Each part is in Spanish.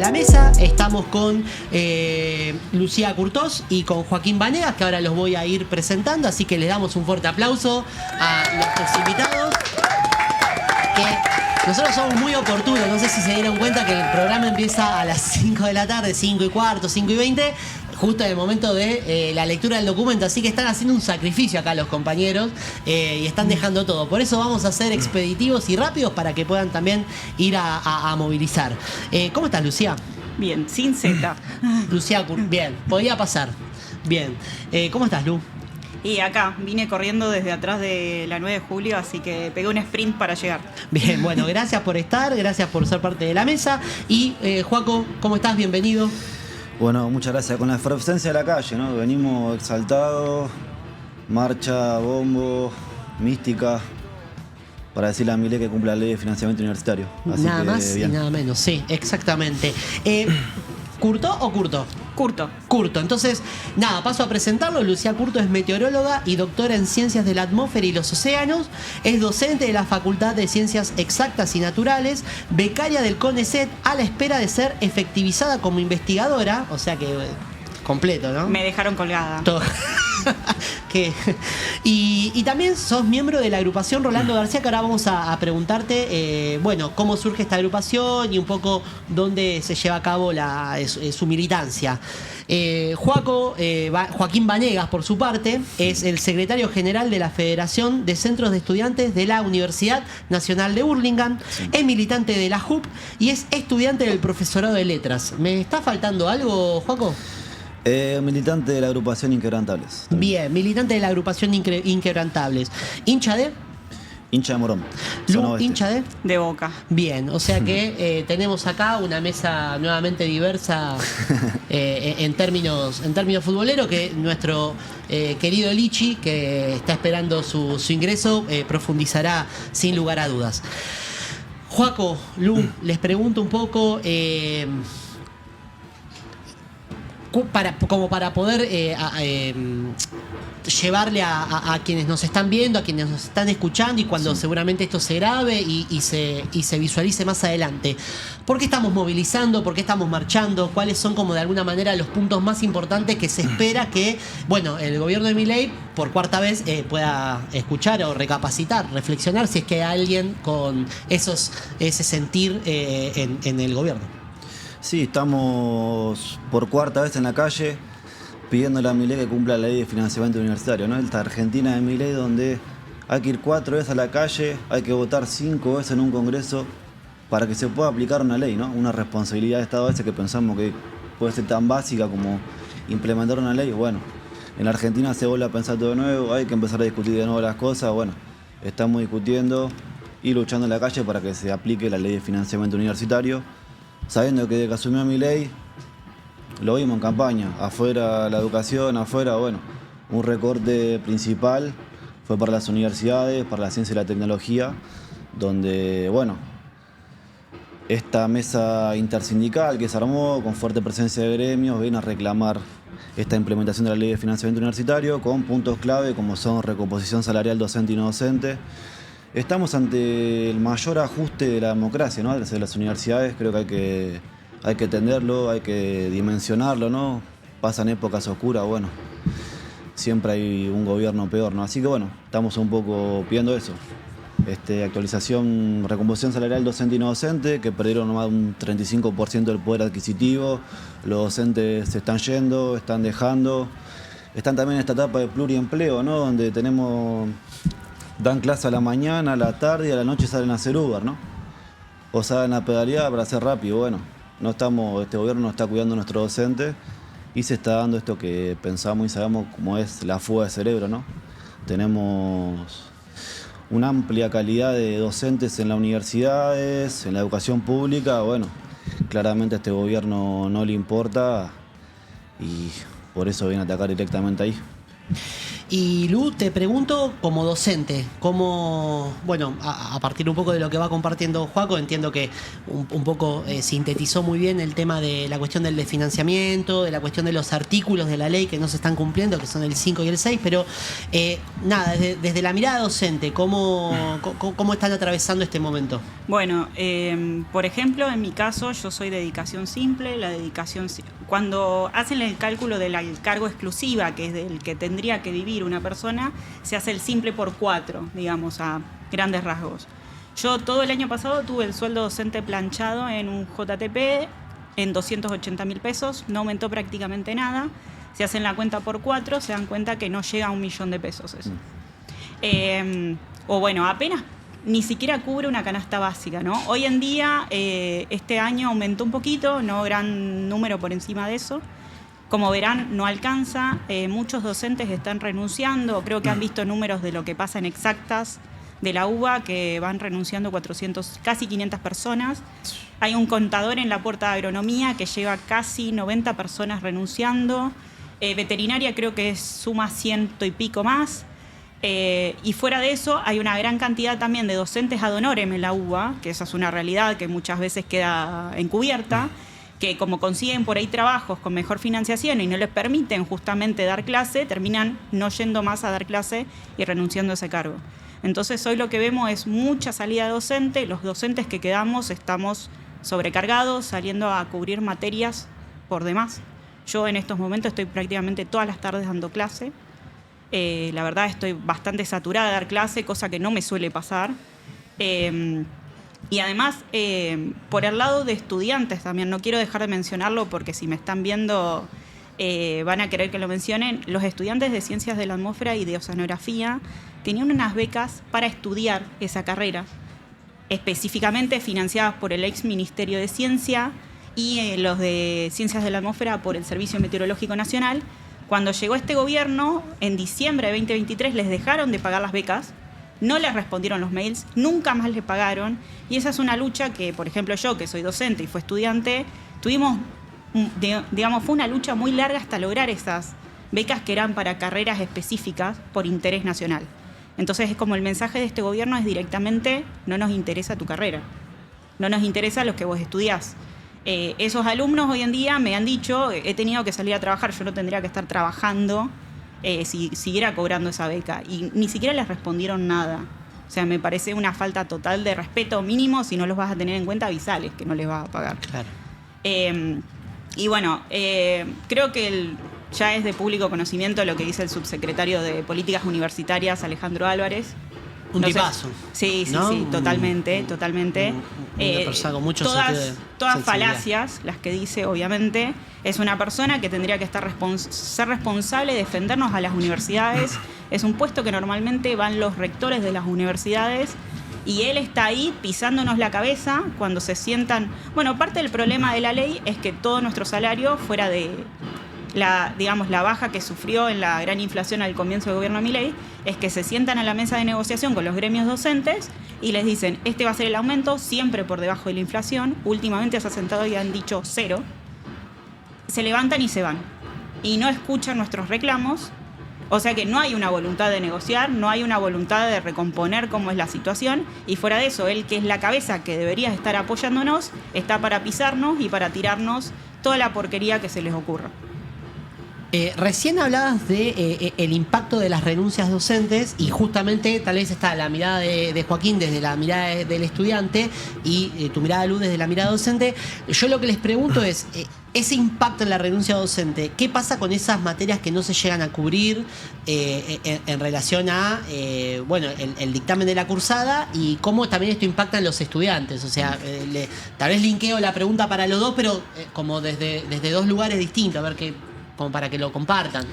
la mesa. Estamos con Lucía Curtós y con Joaquín Vanegas, que ahora los voy a ir presentando, así que les damos un fuerte aplauso a nuestros invitados. Que nosotros somos muy oportunos, no sé si se dieron cuenta que el programa empieza a las 5 de la tarde, 5 y cuarto, 5 y 20, justo en el momento de la lectura del documento, así que están haciendo un sacrificio acá los compañeros y están dejando todo. Por eso vamos a ser expeditivos y rápidos para que puedan también ir a movilizar. ¿Cómo estás, Lucía? Bien, sin Z. Lucía, bien, podía pasar. Bien. ¿Cómo estás, Lu? Y acá, vine corriendo desde atrás de la 9 de julio, así que pegué un sprint para llegar. Bien, bueno, gracias por estar, gracias por ser parte de la mesa. Y, Joaco, ¿cómo estás? Bienvenido. Bueno, muchas gracias. Con la efervescencia de la calle, ¿no? Venimos exaltados, marcha, bombo, mística, para decirle a Milei que cumpla la ley de financiamiento universitario. Así Nada que, más bien. y nada menos, sí, exactamente. ¿Curto o Curto? Curto. Curto. Entonces, nada, paso a presentarlo. Lucía Curto es meteoróloga y doctora en Ciencias de la Atmósfera y los Océanos. Es docente de la Facultad de Ciencias Exactas y Naturales, becaria del CONICET, a la espera de ser efectivizada como investigadora. O sea que, completo, ¿no? Me dejaron colgada. Todo. Y también sos miembro de la agrupación Rolando García, que ahora vamos a preguntarte, bueno, cómo surge esta agrupación y un poco dónde se lleva a cabo su militancia. Joaquín Vanegas, por su parte, es el secretario general de la Federación de Centros de Estudiantes de la Universidad Nacional de Burlingame, sí. Es militante de la JUP y es estudiante del profesorado de letras. ¿Me está faltando algo, Joaco? Militante de la agrupación Inquebrantables. Bien, militante de la agrupación Inquebrantables. ¿Hincha de? Hincha de Morón. Lu, hincha de Boca. Bien, o sea que tenemos acá una mesa nuevamente diversa en términos futboleros, que nuestro querido Lichi, que está esperando su ingreso, profundizará sin lugar a dudas. Joaco, Lu, les pregunto un poco... para poder llevarle a quienes nos están viendo, a quienes nos están escuchando y cuando sí, seguramente esto se grabe y se visualice más adelante. ¿Por qué estamos movilizando? ¿Por qué estamos marchando? ¿Cuáles son, como de alguna manera, los puntos más importantes que se espera que, bueno, el gobierno de Milei por cuarta vez pueda escuchar o recapacitar, reflexionar si es que hay alguien con ese sentir en el gobierno? Sí, estamos por cuarta vez en la calle pidiéndole a Milei que cumpla la ley de financiamiento universitario, ¿no? Esta Argentina de Milei, donde hay que ir 4 veces a la calle, hay que votar 5 veces en un congreso para que se pueda aplicar una ley, ¿no? Una responsabilidad de Estado a veces que pensamos que puede ser tan básica como implementar una ley. Bueno, en la Argentina se vuelve a pensar todo de nuevo, hay que empezar a discutir de nuevo las cosas. Bueno, estamos discutiendo y luchando en la calle para que se aplique la ley de financiamiento universitario, sabiendo que desde que asumió Milei, lo vimos en campaña, afuera la educación, afuera, bueno, un recorte principal fue para las universidades, para la ciencia y la tecnología, donde, bueno, esta mesa intersindical que se armó con fuerte presencia de gremios viene a reclamar esta implementación de la ley de financiamiento universitario con puntos clave como son recomposición salarial docente y no docente. Estamos ante el mayor ajuste de la democracia, ¿no? Desde las universidades creo que hay que entenderlo, hay que dimensionarlo, ¿no? Pasan épocas oscuras, bueno, siempre hay un gobierno peor, ¿no? Así que bueno, estamos un poco pidiendo eso. Actualización, recomposición salarial docente y no docente, que perdieron más de un 35% del poder adquisitivo, los docentes se están yendo, están dejando, están también en esta etapa de pluriempleo, ¿no? Donde dan clase a la mañana, a la tarde y a la noche salen a hacer Uber, ¿no? O salen a pedalear para hacer rápido. Bueno, este gobierno no está cuidando a nuestros docentes y se está dando esto que pensamos y sabemos cómo es la fuga de cerebro, ¿no? Tenemos una amplia calidad de docentes en las universidades, en la educación pública. Bueno, claramente a este gobierno no le importa y por eso viene a atacar directamente ahí. Y Lu, te pregunto como docente, cómo, bueno, a partir un poco de lo que va compartiendo Joaco, entiendo que un poco sintetizó muy bien el tema de la cuestión del desfinanciamiento, de la cuestión de los artículos de la ley que no se están cumpliendo, que son el 5 y el 6, pero nada, desde la mirada docente, ¿cómo están atravesando este momento? Bueno, por ejemplo, en mi caso, yo soy dedicación simple. Cuando hacen el cálculo del cargo exclusiva, que es del que tendría que vivir una persona, se hace el simple por 4, digamos, a grandes rasgos. Yo todo el año pasado tuve el sueldo docente planchado en un JTP en 280.000 pesos, no aumentó prácticamente nada. Si hacen la cuenta por 4, se dan cuenta que no llega a 1.000.000 de pesos eso. O bueno, apenas ni siquiera cubre una canasta básica, ¿no? Hoy en día, este año aumentó un poquito, no gran número por encima de eso. Como verán, no alcanza. Muchos docentes están renunciando. Creo que han visto números de lo que pasa en exactas de la UBA, que van renunciando 400, casi 500 personas. Hay un contador en la puerta de agronomía que lleva casi 90 personas renunciando. Veterinaria creo que suma 100 y pico más. Y fuera de eso hay una gran cantidad también de docentes ad honorem en la UBA, que esa es una realidad que muchas veces queda encubierta, que como consiguen por ahí trabajos con mejor financiación y no les permiten justamente dar clase, terminan no yendo más a dar clase y renunciando a ese cargo. Entonces hoy lo que vemos es mucha salida de docente. Los docentes que quedamos estamos sobrecargados, saliendo a cubrir materias por demás. Yo en estos momentos estoy prácticamente todas las tardes dando clase. La verdad estoy bastante saturada de dar clase, cosa que no me suele pasar. Y además, por el lado de estudiantes también, no quiero dejar de mencionarlo porque si me están viendo van a querer que lo mencionen. Los estudiantes de Ciencias de la Atmósfera y de Oceanografía tenían unas becas para estudiar esa carrera, específicamente financiadas por el ex Ministerio de Ciencia y los de Ciencias de la Atmósfera por el Servicio Meteorológico Nacional. Cuando llegó este gobierno, en diciembre de 2023, les dejaron de pagar las becas, no les respondieron los mails, nunca más les pagaron. Y esa es una lucha que, por ejemplo, yo, que soy docente y fui estudiante, tuvimos, digamos, fue una lucha muy larga hasta lograr esas becas que eran para carreras específicas por interés nacional. Entonces, es como el mensaje de este gobierno es directamente, no nos interesa tu carrera, no nos interesa lo que vos estudiás. Esos alumnos hoy en día me han dicho, he tenido que salir a trabajar, yo no tendría que estar trabajando si siguiera cobrando esa beca. Y ni siquiera les respondieron nada. O sea, me parece una falta total de respeto mínimo. Si no los vas a tener en cuenta, avisales que no les vas a pagar. Claro. Y bueno, creo que ya es de público conocimiento lo que dice el subsecretario de Políticas Universitarias, Alejandro Álvarez. Un tipazo. Sí, ¿no? totalmente. Una persona con mucho todas sentido de falacias, las que dice, obviamente. Es una persona que tendría que ser responsable de defendernos a las universidades. Es un puesto que normalmente van los rectores de las universidades. Y él está ahí pisándonos la cabeza cuando se sientan... Bueno, parte del problema de la ley es que todo nuestro salario, fuera de la baja que sufrió en la gran inflación al comienzo del gobierno de Milei, es que se sientan a la mesa de negociación con los gremios docentes y les dicen, este va a ser el aumento, siempre por debajo de la inflación. Últimamente se ha sentado y han dicho 0. Se levantan y se van. Y no escuchan nuestros reclamos. O sea que no hay una voluntad de negociar, no hay una voluntad de recomponer cómo es la situación. Y fuera de eso, él, que es la cabeza que debería estar apoyándonos, está para pisarnos y para tirarnos toda la porquería que se les ocurra. Recién hablabas de el impacto de las renuncias docentes y justamente tal vez está la mirada de Joaquín desde la mirada del estudiante y tu mirada, Luz, desde la mirada docente. Yo lo que les pregunto es, ese impacto en la renuncia docente, ¿qué pasa con esas materias que no se llegan a cubrir en relación a el dictamen de la cursada y cómo también esto impacta en los estudiantes? O sea, tal vez linkeo la pregunta para los dos, pero como desde dos lugares distintos, a ver qué, como para que lo compartan.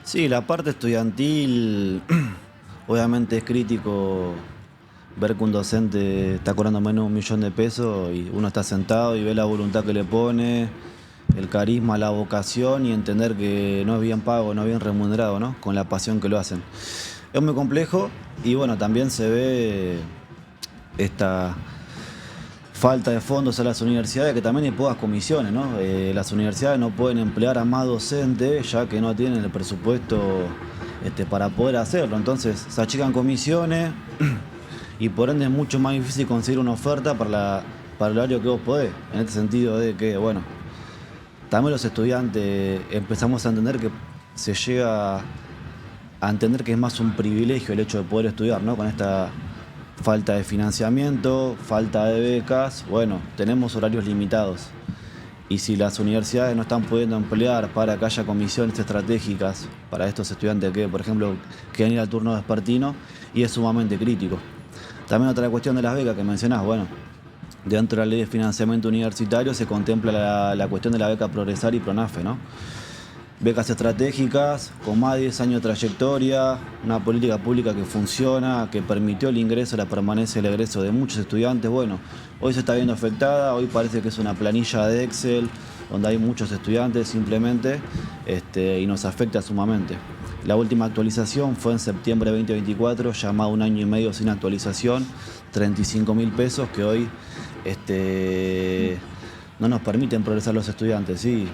Sí, la parte estudiantil, obviamente es crítico ver que un docente está cobrando menos de 1.000.000 de pesos y uno está sentado y ve la voluntad que le pone, el carisma, la vocación y entender que no es bien pago, no es bien remunerado, ¿no? Con la pasión que lo hacen. Es muy complejo y bueno, también se ve esta falta de fondos a las universidades, que también hay pocas comisiones, ¿no? Las universidades no pueden emplear a más docentes ya que no tienen el presupuesto para poder hacerlo. Entonces se achican comisiones y por ende es mucho más difícil conseguir una oferta para el horario que vos podés. En este sentido de que, bueno, también los estudiantes empezamos a entender que se llega a entender que es más un privilegio el hecho de poder estudiar, ¿no? Con esta falta de financiamiento, falta de becas, bueno, tenemos horarios limitados. Y si las universidades no están pudiendo emplear para que haya comisiones estratégicas para estos estudiantes que, por ejemplo, quieren ir al turno vespertino, y es sumamente crítico. También otra cuestión de las becas que mencionás, bueno, dentro de la ley de financiamiento universitario se contempla la cuestión de la beca Progresar y Pronafe, ¿no? Becas estratégicas, con más de 10 años de trayectoria, una política pública que funciona, que permitió el ingreso, la permanencia y el egreso de muchos estudiantes. Bueno, hoy se está viendo afectada, hoy parece que es una planilla de Excel, donde hay muchos estudiantes simplemente, y nos afecta sumamente. La última actualización fue en septiembre de 2024, ya más de un año y medio sin actualización, 35.000 pesos que hoy no nos permiten progresar los estudiantes, ¿sí?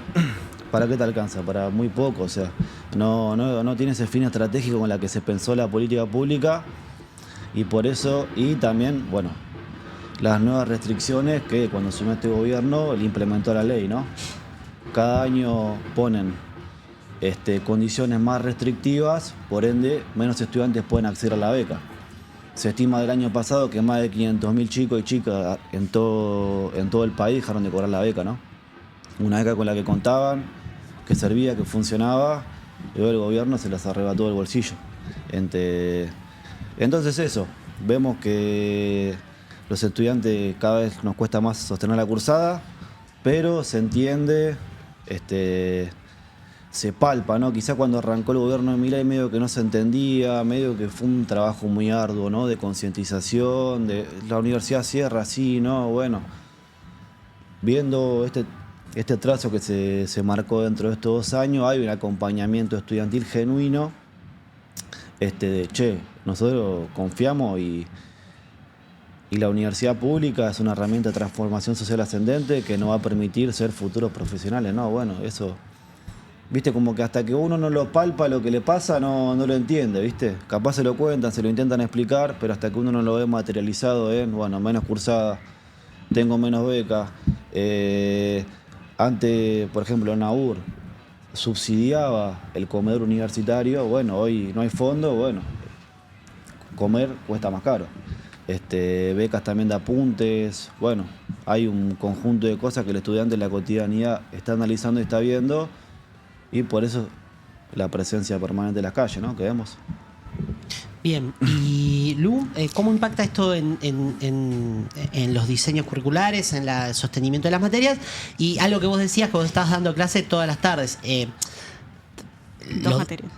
¿Para qué te alcanza? Para muy poco, o sea, no tiene ese fin estratégico con la que se pensó la política pública, y por eso, y también, bueno, las nuevas restricciones que cuando asumió este gobierno le implementó la ley, ¿no? Cada año ponen condiciones más restrictivas, por ende, menos estudiantes pueden acceder a la beca. Se estima del año pasado que más de 500.000 chicos y chicas en todo el país dejaron de cobrar la beca, ¿no? Una beca con la que contaban, que servía, que funcionaba, y luego el gobierno se las arrebató del bolsillo. Entonces eso, vemos que los estudiantes cada vez nos cuesta más sostener la cursada, pero se entiende, se palpa, ¿no? Quizá cuando arrancó el gobierno de Milei medio que no se entendía, medio que fue un trabajo muy arduo, ¿no? De concientización, de la universidad cierra así, ¿no? Bueno, viendo este trazo que se marcó dentro de estos 2 años, hay un acompañamiento estudiantil genuino, de che, nosotros confiamos y la universidad pública es una herramienta de transformación social ascendente que nos va a permitir ser futuros profesionales, ¿no? Bueno, eso, viste, como que hasta que uno no lo palpa lo que le pasa, no lo entiende, viste. Capaz se lo cuentan, se lo intentan explicar, pero hasta que uno no lo ve materializado en, bueno, menos cursada, tengo menos becas. Antes, por ejemplo, NAUR subsidiaba el comedor universitario, bueno, hoy no hay fondo, bueno, comer cuesta más caro. Becas también de apuntes, bueno, hay un conjunto de cosas que el estudiante en la cotidianidad está analizando y está viendo, y por eso la presencia permanente de las calles, ¿no? Que vemos. Bien, y Lu, ¿cómo impacta esto en los diseños curriculares, en el sostenimiento de las materias? Y algo que vos decías, que vos estabas dando clase todas las tardes. Dos materias.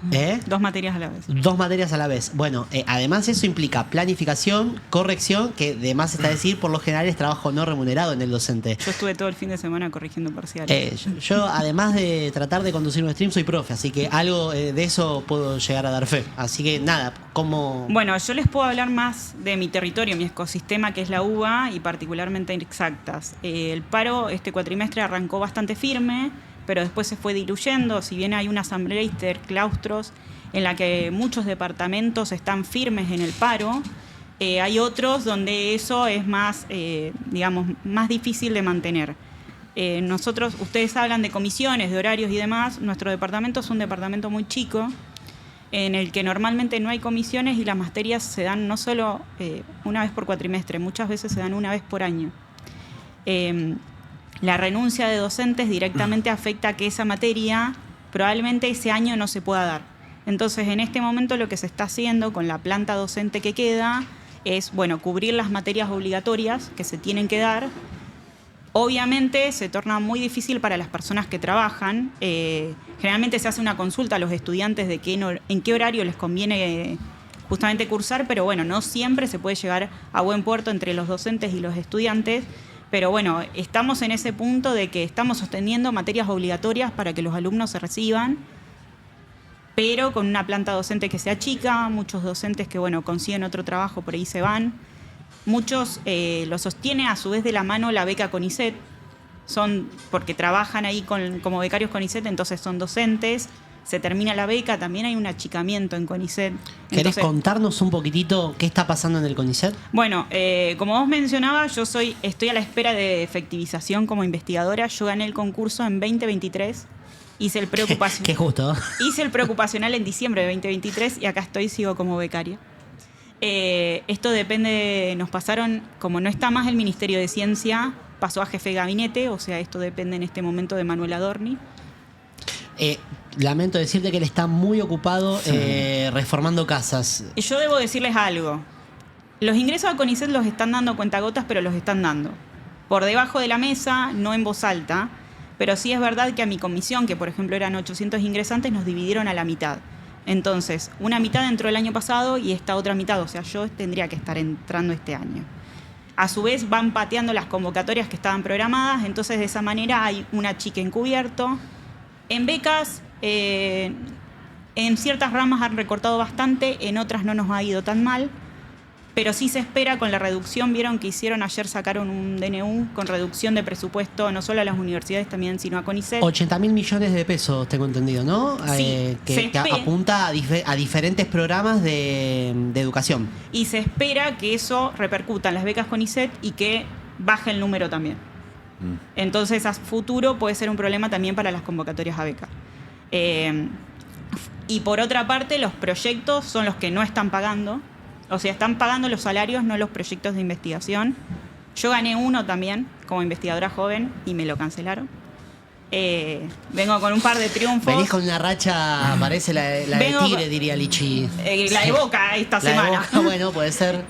2 materias a la vez. 2 materias a la vez. Bueno, además eso implica planificación, corrección, que además está decir, por lo general es trabajo no remunerado en el docente. Yo estuve todo el fin de semana corrigiendo parciales. Yo, además de tratar de conducir un stream, soy profe, así que algo de eso puedo llegar a dar fe. Así que nada, ¿cómo...? Bueno, yo les puedo hablar más de mi territorio, mi ecosistema, que es la UBA, y particularmente en Exactas. El paro este cuatrimestre arrancó bastante firme, pero después se fue diluyendo. Si bien hay una asamblea interclaustros en la que muchos departamentos están firmes en el paro, hay otros donde eso es más, más difícil de mantener. Ustedes hablan de comisiones, de horarios y demás. Nuestro departamento es un departamento muy chico, en el que normalmente no hay comisiones y las materias se dan no solo una vez por cuatrimestre, muchas veces se dan una vez por año. La renuncia de docentes directamente afecta a que esa materia probablemente ese año no se pueda dar. Entonces, en este momento lo que se está haciendo con la planta docente que queda es, bueno, cubrir las materias obligatorias que se tienen que dar. Obviamente se torna muy difícil para las personas que trabajan. Generalmente se hace una consulta a los estudiantes de en qué horario les conviene justamente cursar, pero bueno, no siempre se puede llegar a buen puerto entre los docentes y los estudiantes. Pero bueno, estamos en ese punto de que estamos sosteniendo materias obligatorias para que los alumnos se reciban, pero con una planta docente que sea chica, muchos docentes que, bueno, consiguen otro trabajo, por ahí se van. muchos lo sostiene a su vez de la mano la beca CONICET, son porque trabajan ahí como becarios CONICET, entonces son docentes. Se termina la beca, también hay un achicamiento en CONICET. ¿Querés Entonces, contarnos un poquitito qué está pasando en el CONICET? bueno, como vos mencionabas, estoy a la espera de efectivización como investigadora. Yo gané el concurso en 2023. Hice el Qué justo. Hice el preocupacional en diciembre de 2023 y acá sigo como becaria. Esto depende, nos pasaron, como no está más el Ministerio de Ciencia, pasó a jefe de gabinete, o sea, esto depende en este momento de Manuel Adorni. Lamento decirte que él está muy ocupado reformando casas. Yo debo decirles algo. Los ingresos a CONICET los están dando a cuentagotas, pero los están dando. Por debajo de la mesa, no en voz alta, pero sí es verdad que a mi comisión, que por ejemplo eran 800 ingresantes, nos dividieron a la mitad. Entonces, una mitad entró el año pasado y esta otra mitad, o sea, yo tendría que estar entrando este año. A su vez van pateando las convocatorias que estaban programadas, entonces de esa manera hay una chica encubierto. En becas, en ciertas ramas han recortado bastante, en otras no nos ha ido tan mal, pero sí se espera con la reducción. Vieron que hicieron ayer, sacaron un DNU con reducción de presupuesto no solo a las universidades también, sino a CONICET. 80.000 millones de pesos, tengo entendido, ¿no? Sí, que apunta a diferentes programas de educación. Y se espera que eso repercuta en las becas CONICET y que baje el número también. Entonces, a futuro puede ser un problema también para las convocatorias a beca. Y por otra parte, los proyectos son los que no están pagando. O sea, están pagando los salarios, no los proyectos de investigación. Yo gané uno también como investigadora joven y me lo cancelaron. Vengo con un par de triunfos. Venís con una racha, parece la de Tigre, diría Lichi. La de Boca esta semana. De Boca, bueno, puede ser.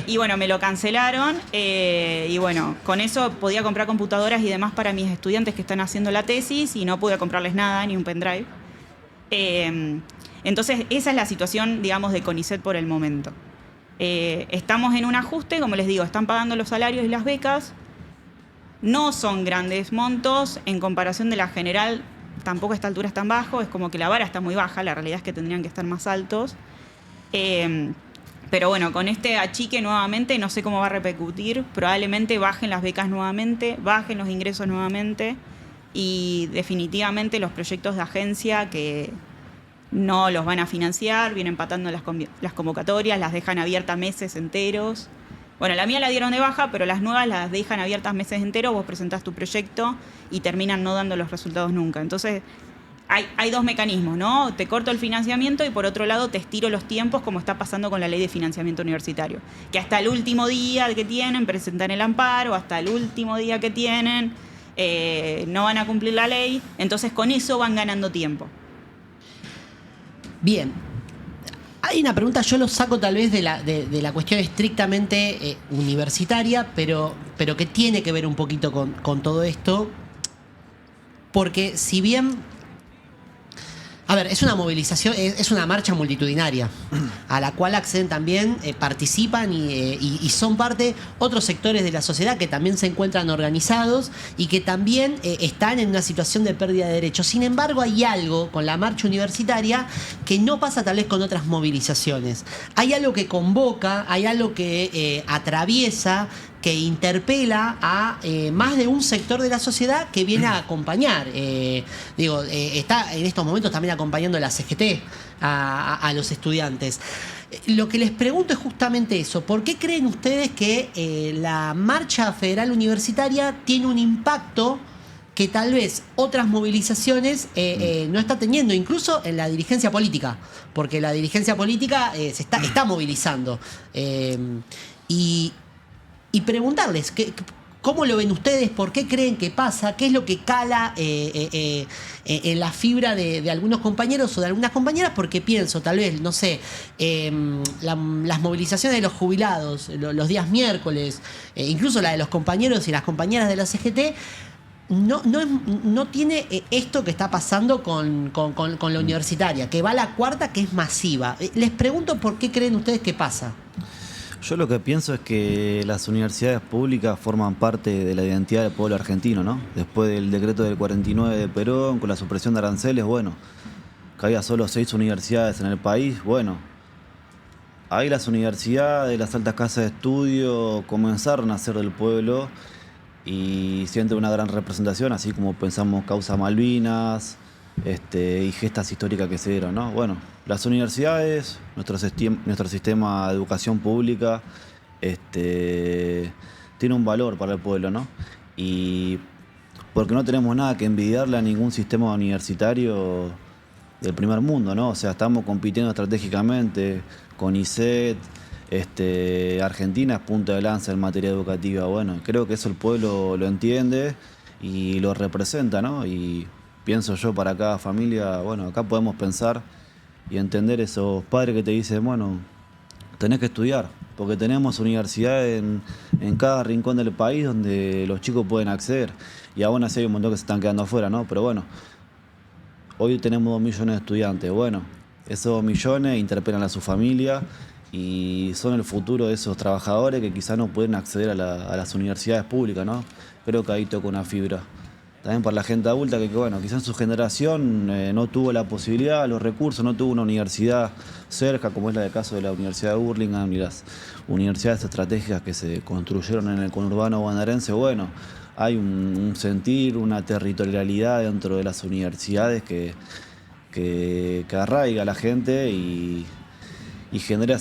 Y bueno, me lo cancelaron. Y bueno, con eso podía comprar computadoras y demás para mis estudiantes que están haciendo la tesis y no pude comprarles nada, ni un pendrive. Entonces, esa es la situación, digamos, de CONICET por el momento. Estamos en un ajuste, como les digo, están pagando los salarios y las becas. No son grandes montos, en comparación de la general, tampoco a esta altura es tan bajo, es como que la vara está muy baja, la realidad es que tendrían que estar más altos. Pero bueno, con este achique nuevamente no sé cómo va a repercutir, probablemente bajen las becas nuevamente, bajen los ingresos nuevamente y definitivamente los proyectos de agencia que no los van a financiar, vienen empatando las convocatorias, las dejan abiertas meses enteros. Bueno, la mía la dieron de baja, pero las nuevas las dejan abiertas meses enteros, vos presentás tu proyecto y terminan no dando los resultados nunca. Entonces, hay dos mecanismos, ¿no? Te corto el financiamiento y por otro lado te estiro los tiempos, como está pasando con la ley de financiamiento universitario. Que hasta el último día que tienen presentan el amparo, hasta el último día que tienen no van a cumplir la ley, entonces con eso van ganando tiempo. Bien. Hay una pregunta, yo lo saco tal vez de la cuestión estrictamente universitaria, pero que tiene que ver un poquito con todo esto. Porque si bien... A ver, es una movilización, es una marcha multitudinaria, a la cual acceden también, participan y son parte otros sectores de la sociedad que también se encuentran organizados y que también están en una situación de pérdida de derechos. Sin embargo, hay algo con la marcha universitaria que no pasa tal vez con otras movilizaciones. Hay algo que convoca, hay algo que atraviesa, que interpela a más de un sector de la sociedad que viene a acompañar. Está en estos momentos también acompañando la CGT a los estudiantes. Lo que les pregunto es justamente eso. ¿Por qué creen ustedes que la marcha federal universitaria tiene un impacto que tal vez otras movilizaciones no está teniendo, incluso en la dirigencia política? Porque la dirigencia política se está movilizando. Y preguntarles, ¿cómo lo ven ustedes? ¿Por qué creen que pasa? ¿Qué es lo que cala en la fibra de algunos compañeros o de algunas compañeras? Porque pienso, tal vez, no sé, las movilizaciones de los jubilados, los días miércoles, incluso la de los compañeros y las compañeras de la CGT, no tiene esto que está pasando con la universitaria, que va a la cuarta, que es masiva. Les pregunto por qué creen ustedes que pasa. Yo lo que pienso es que las universidades públicas forman parte de la identidad del pueblo argentino, ¿no? Después del decreto del 49 de Perón, con la supresión de aranceles, bueno, que había solo 6 universidades en el país, bueno, ahí las universidades, las altas casas de estudio comenzaron a ser del pueblo y sienten una gran representación, así como pensamos Causa Malvinas, y gestas históricas que se dieron, ¿no? Bueno, las universidades, nuestro sistema de educación pública, tiene un valor para el pueblo, ¿no? Y porque no tenemos nada que envidiarle a ningún sistema universitario del primer mundo, ¿no? O sea, estamos compitiendo estratégicamente con ISET, Argentina es punta de lanza en materia educativa. Bueno, creo que eso el pueblo lo entiende y lo representa, ¿no? Y pienso yo para cada familia, bueno, acá podemos pensar y entender esos padres que te dicen, bueno, tenés que estudiar, porque tenemos universidades en cada rincón del país donde los chicos pueden acceder. Y aún así hay un montón que se están quedando afuera, ¿no? Pero bueno, hoy tenemos 2 millones de estudiantes. Bueno, esos 2 millones interpelan a su familia y son el futuro de esos trabajadores que quizás no pueden acceder a las universidades públicas, ¿no? Creo que ahí toca una fibra. También para la gente adulta que bueno, quizás en su generación no tuvo la posibilidad, los recursos, no tuvo una universidad cerca, como es el caso de la Universidad de Burlingame y las universidades estratégicas que se construyeron en el conurbano bonaerense. Bueno, hay un sentir, una territorialidad dentro de las universidades que arraiga a la gente y genera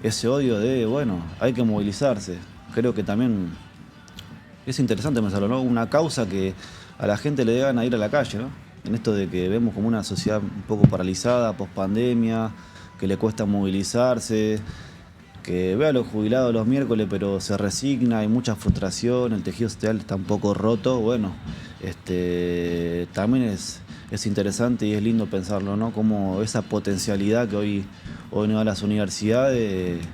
ese odio de, bueno, hay que movilizarse. Creo que también es interesante pensarlo, ¿no? Una causa que a la gente le deban a ir a la calle, ¿no? En esto de que vemos como una sociedad un poco paralizada, post-pandemia, que le cuesta movilizarse, que ve a los jubilados los miércoles pero se resigna, hay mucha frustración, el tejido social está un poco roto. Bueno, también es interesante y es lindo pensarlo, ¿no? Como esa potencialidad que hoy nos da las universidades,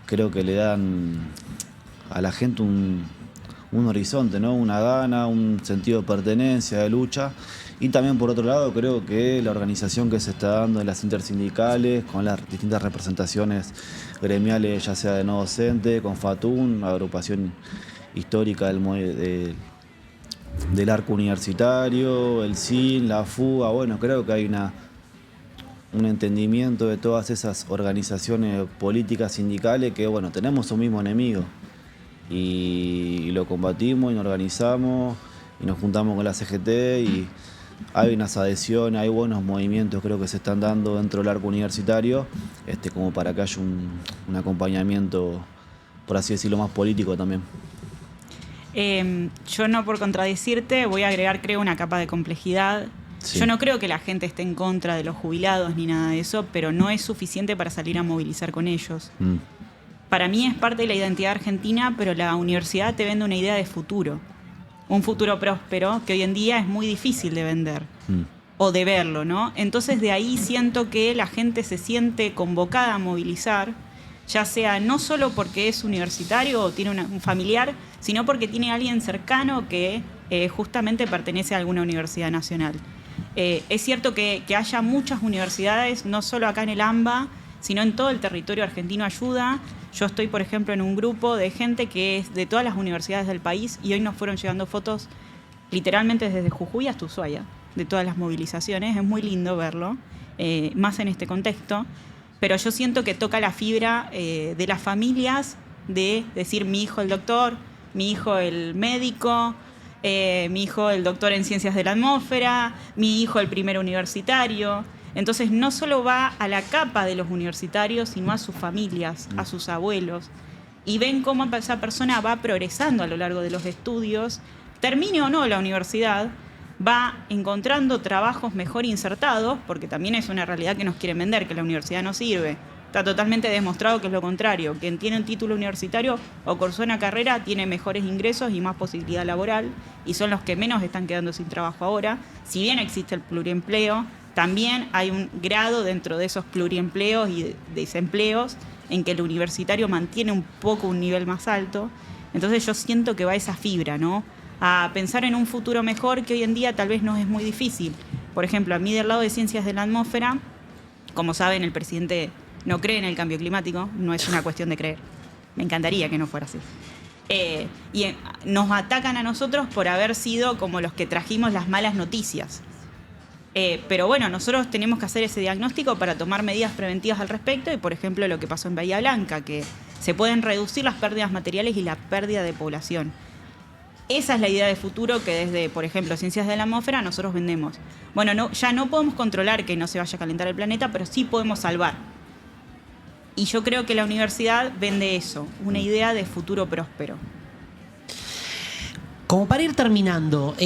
creo que le dan a la gente un horizonte, ¿no? Una gana, un sentido de pertenencia, de lucha. Y también, por otro lado, creo que la organización que se está dando en las intersindicales, con las distintas representaciones gremiales, ya sea de no docente, con FATUN, agrupación histórica del arco universitario, el CIN, la FUA. Bueno, creo que hay un entendimiento de todas esas organizaciones políticas sindicales que, bueno, tenemos un mismo enemigo. Y lo combatimos y nos organizamos y nos juntamos con la CGT y hay unas adhesiones, hay buenos movimientos creo que se están dando dentro del arco universitario, como para que haya un acompañamiento, por así decirlo, más político también. Yo no por contradecirte voy a agregar creo una capa de complejidad. Sí. Yo no creo que la gente esté en contra de los jubilados ni nada de eso, pero no es suficiente para salir a movilizar con ellos. Para mí es parte de la identidad argentina, pero la universidad te vende una idea de futuro. Un futuro próspero que hoy en día es muy difícil de vender o de verlo, ¿no? Entonces de ahí siento que la gente se siente convocada a movilizar, ya sea no solo porque es universitario o tiene un familiar, sino porque tiene a alguien cercano que justamente pertenece a alguna universidad nacional. Es cierto que haya muchas universidades, no solo acá en el AMBA, sino en todo el territorio argentino ayuda. Yo estoy, por ejemplo, en un grupo de gente que es de todas las universidades del país y hoy nos fueron llegando fotos literalmente desde Jujuy hasta Ushuaia, de todas las movilizaciones. Es muy lindo verlo, más en este contexto. Pero yo siento que toca la fibra de las familias de decir mi hijo el doctor, mi hijo el médico, mi hijo el doctor en ciencias de la atmósfera, mi hijo el primer universitario. Entonces no solo va a la capa de los universitarios, sino a sus familias, a sus abuelos. Y ven cómo esa persona va progresando a lo largo de los estudios, termine o no la universidad, va encontrando trabajos mejor insertados, porque también es una realidad que nos quieren vender, que la universidad no sirve. Está totalmente demostrado que es lo contrario. Quien tiene un título universitario o cursó una carrera tiene mejores ingresos y más posibilidad laboral, y son los que menos están quedando sin trabajo ahora. Si bien existe el pluriempleo, también hay un grado dentro de esos pluriempleos y desempleos en que el universitario mantiene un poco un nivel más alto. Entonces yo siento que va esa fibra, ¿no? A pensar en un futuro mejor que hoy en día tal vez no es muy difícil. Por ejemplo, a mí del lado de ciencias de la atmósfera, como saben, el presidente no cree en el cambio climático, no es una cuestión de creer. Me encantaría que no fuera así. Y nos atacan a nosotros por haber sido como los que trajimos las malas noticias. Pero bueno, nosotros tenemos que hacer ese diagnóstico para tomar medidas preventivas al respecto y, por ejemplo, lo que pasó en Bahía Blanca, que se pueden reducir las pérdidas materiales y la pérdida de población. Esa es la idea de futuro que desde, por ejemplo, Ciencias de la Atmósfera nosotros vendemos. Bueno, ya no podemos controlar que no se vaya a calentar el planeta, pero sí podemos salvar. Y yo creo que la universidad vende eso, una idea de futuro próspero. Como para ir terminando,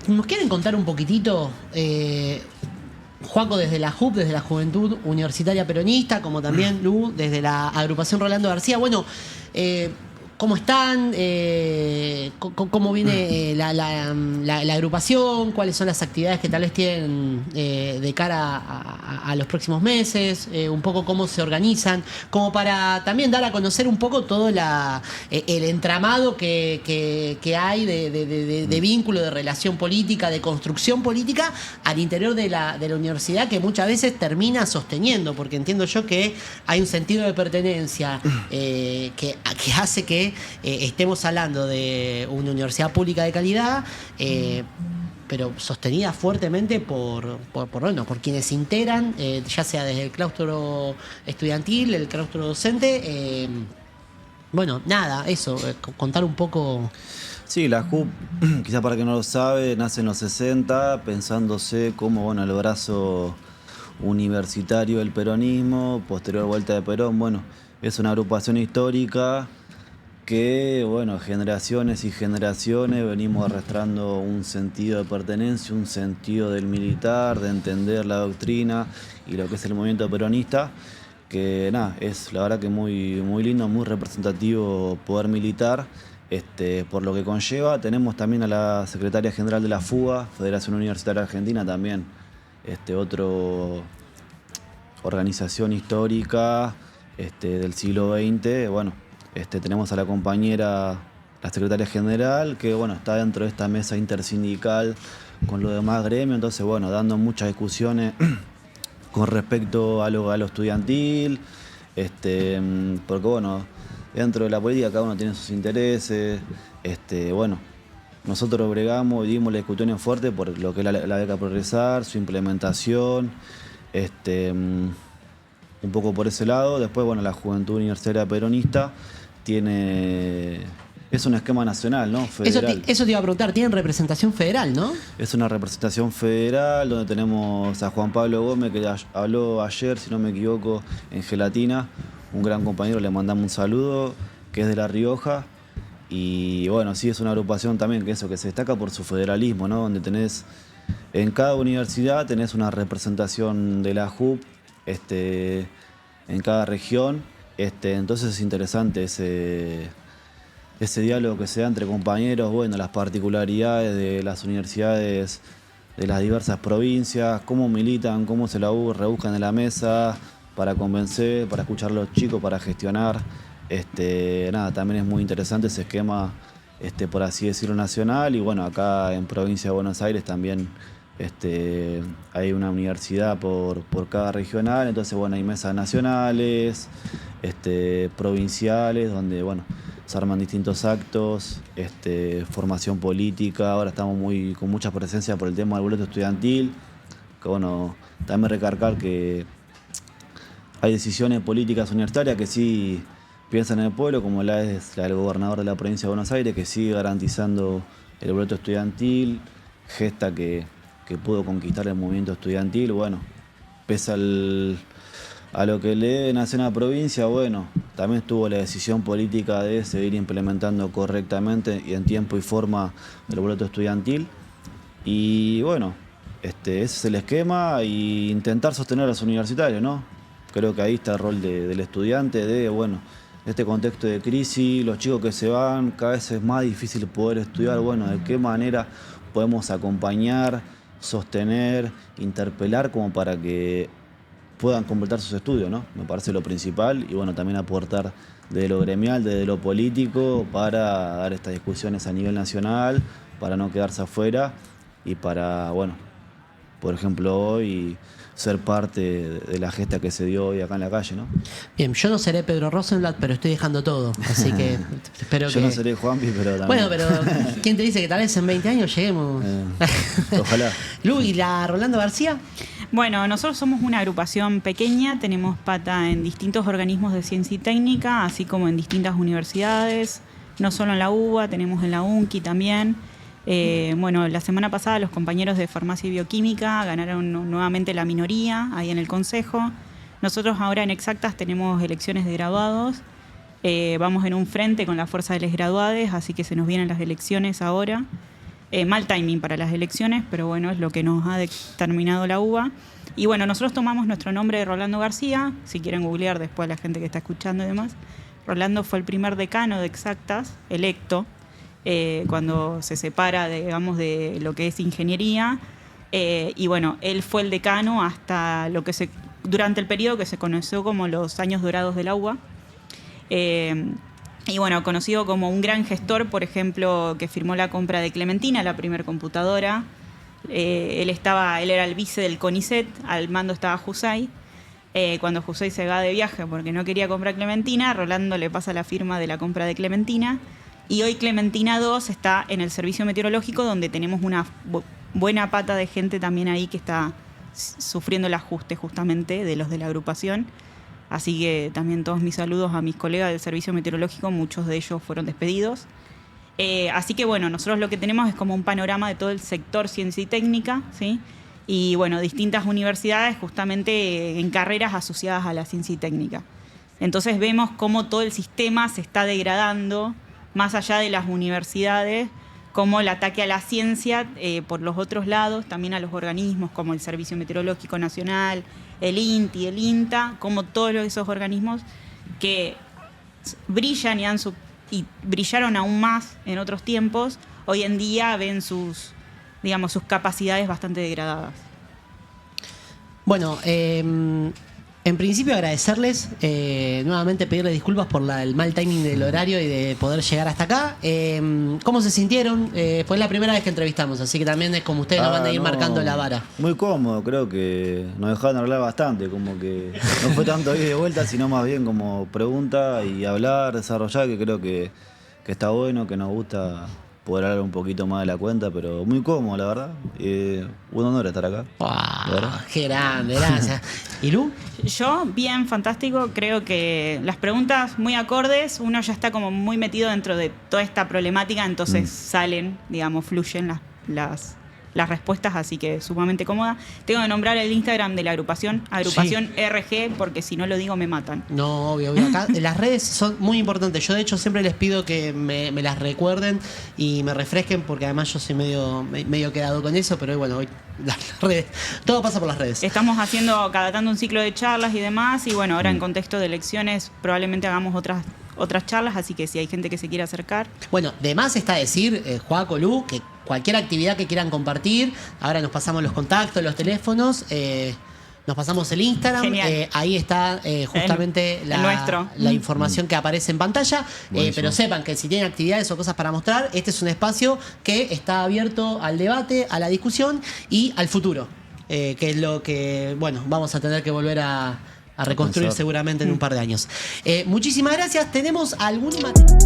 ¿nos quieren contar un poquitito, Joaco, desde la JUP, desde la Juventud Universitaria Peronista, como también Lu, desde la agrupación Rolando García? Bueno, ¿cómo están? ¿Cómo viene la agrupación? ¿Cuáles son las actividades que tal vez tienen de cara a los próximos meses? Un poco cómo se organizan, como para también dar a conocer un poco todo el entramado que hay de vínculo, de relación política, de construcción política al interior de la universidad, que muchas veces termina sosteniendo, porque entiendo yo que hay un sentido de pertenencia que hace que estemos hablando de una universidad pública de calidad, pero sostenida fuertemente por quienes integran, ya sea desde el claustro estudiantil, el claustro docente. Bueno, nada, eso, contar un poco. Sí, la JUP, quizá para quien no lo sabe, nace en los 60, pensándose como bueno, el brazo universitario del peronismo, posterior vuelta de Perón. Bueno, es una agrupación histórica que, bueno, generaciones y generaciones venimos arrastrando un sentido de pertenencia, un sentido del militar, de entender la doctrina y lo que es el movimiento peronista, que nada, es la verdad que muy, muy lindo, muy representativo poder militar, por lo que conlleva. Tenemos también a la secretaria general de la FUA, Federación Universitaria Argentina, también otro organización histórica del siglo XX. Bueno, tenemos a la compañera, la secretaria general, que bueno, está dentro de esta mesa intersindical con los demás gremios, entonces bueno, dando muchas discusiones con respecto a lo estudiantil, porque bueno, dentro de la política cada uno tiene sus intereses, bueno, nosotros bregamos y dimos las discusiones fuertes por lo que es la beca Progresar, su implementación, un poco por ese lado. Después, bueno, la Juventud Universitaria Peronista es un esquema nacional, ¿no? Federal. Eso te iba a preguntar, tienen representación federal, ¿no? Es una representación federal donde tenemos a Juan Pablo Gómez, que habló ayer, si no me equivoco, en Gelatina, un gran compañero, le mandamos un saludo, que es de La Rioja. Y bueno, sí, es una agrupación también que se destaca por su federalismo, ¿no? Donde tenés, en cada universidad tenés una representación de la JUP, en cada región. Entonces es interesante ese diálogo que se da entre compañeros, bueno, las particularidades de las universidades de las diversas provincias, cómo militan, cómo se la rebuscan en la mesa para convencer, para escuchar a los chicos, para gestionar. Nada, también es muy interesante ese esquema, por así decirlo, nacional. Y bueno, acá en provincia de Buenos Aires también hay una universidad por cada regional, entonces bueno, hay mesas nacionales, provinciales, donde bueno, se arman distintos actos, formación política. Ahora estamos con mucha presencia por el tema del boleto estudiantil, que bueno, también recargar que hay decisiones políticas universitarias que sí piensan en el pueblo, como la del gobernador de la provincia de Buenos Aires, que sigue garantizando el boleto estudiantil, gesta que pudo conquistar el movimiento estudiantil. Bueno, pese a lo que le debe nacer a la provincia, bueno, también estuvo la decisión política de seguir implementando correctamente y en tiempo y forma el boleto estudiantil. Y bueno, ese es el esquema, y intentar sostener a los universitarios, ¿no? Creo que ahí está el rol del estudiante, bueno, este contexto de crisis, los chicos que se van, cada vez es más difícil poder estudiar. Bueno, ¿de qué manera podemos acompañar, sostener, interpelar como para que puedan completar sus estudios, ¿no? Me parece lo principal, y bueno, también aportar desde lo gremial, desde lo político, para dar estas discusiones a nivel nacional, para no quedarse afuera y para, bueno, por ejemplo, hoy ser parte de la gesta que se dio hoy acá en la calle, ¿no? Bien, yo no seré Pedro Rosenblatt, pero estoy dejando todo. Así que espero Yo que. no seré Juanpi, pero también. Bueno, pero ¿quién te dice que tal vez en 20 años lleguemos? Ojalá. Lu, ¿y la Rolando García? Bueno, nosotros somos una agrupación pequeña, tenemos pata en distintos organismos de ciencia y técnica, así como en distintas universidades, no solo en la UBA, tenemos en la UNCI también. Bueno, la semana pasada los compañeros de Farmacia y Bioquímica ganaron nuevamente la minoría ahí en el Consejo. Nosotros ahora en Exactas tenemos elecciones de graduados, vamos en un frente con la fuerza de los graduados, así que se nos vienen las elecciones ahora. Mal timing para las elecciones, pero bueno, es lo que nos ha determinado la UBA. Y bueno, nosotros tomamos nuestro nombre de Rolando García, si quieren googlear después la gente que está escuchando y demás. Rolando fue el primer decano de Exactas, electo, cuando se separa, digamos, de lo que es ingeniería. Y bueno, él fue el decano hasta durante el periodo que se conoció como los años dorados de la UBA. Y bueno, conocido como un gran gestor, por ejemplo, que firmó la compra de Clementina, la primer computadora. Él era el vice del CONICET, al mando estaba Jusay. Cuando Jusay se va de viaje porque no quería comprar Clementina, Rolando le pasa la firma de la compra de Clementina. Y hoy Clementina 2 está en el servicio meteorológico, donde tenemos una buena pata de gente también ahí que está sufriendo el ajuste justamente de los de la agrupación. Así que también todos mis saludos a mis colegas del servicio meteorológico, muchos de ellos fueron despedidos. Así que bueno, nosotros lo que tenemos es como un panorama de todo el sector ciencia y técnica, ¿sí? Y bueno, distintas universidades justamente en carreras asociadas a la ciencia y técnica. Entonces vemos cómo todo el sistema se está degradando, más allá de las universidades, como el ataque a la ciencia por los otros lados, también a los organismos como el Servicio Meteorológico Nacional, el INTI, el INTA, como todos esos organismos que brillan y brillaron aún más en otros tiempos, hoy en día ven sus capacidades bastante degradadas. Bueno, en principio agradecerles, nuevamente pedirles disculpas por el mal timing del horario y de poder llegar hasta acá. ¿Cómo se sintieron? Fue la primera vez que entrevistamos, así que también es como ustedes nos van a ir marcando la vara. Muy cómodo, creo que nos dejaron hablar bastante, como que no fue tanto ir de vuelta, sino más bien como pregunta y hablar, desarrollar, que creo que está bueno, que nos gusta poder hablar un poquito más de la cuenta, pero muy cómodo, la verdad. Un honor estar acá. Wow, qué grande, gracias. ¿Y Lu? Yo, bien, fantástico. Creo que las preguntas muy acordes, uno ya está como muy metido dentro de toda esta problemática, entonces salen, fluyen las respuestas, así que sumamente cómoda. Tengo que nombrar el Instagram de la agrupación Sí. RG, porque si no lo digo me matan. No, obvio. Acá las redes son muy importantes. Yo de hecho siempre les pido que me las recuerden y me refresquen, porque además yo soy medio quedado con eso, pero bueno, hoy las redes, todo pasa por las redes. Estamos haciendo cada tanto un ciclo de charlas y demás, y bueno, ahora en contexto de elecciones probablemente hagamos otras charlas, así que si hay gente que se quiera acercar. Bueno, de más está decir, Joaco, Lu, que cualquier actividad que quieran compartir, ahora nos pasamos los contactos, los teléfonos, nos pasamos el Instagram, ahí está justamente la información que aparece en pantalla, pero sepan que si tienen actividades o cosas para mostrar, este es un espacio que está abierto al debate, a la discusión y al futuro, que es lo que, bueno, vamos a tener que volver a reconstruir seguramente en un par de años. Muchísimas gracias. ¿Tenemos algún material?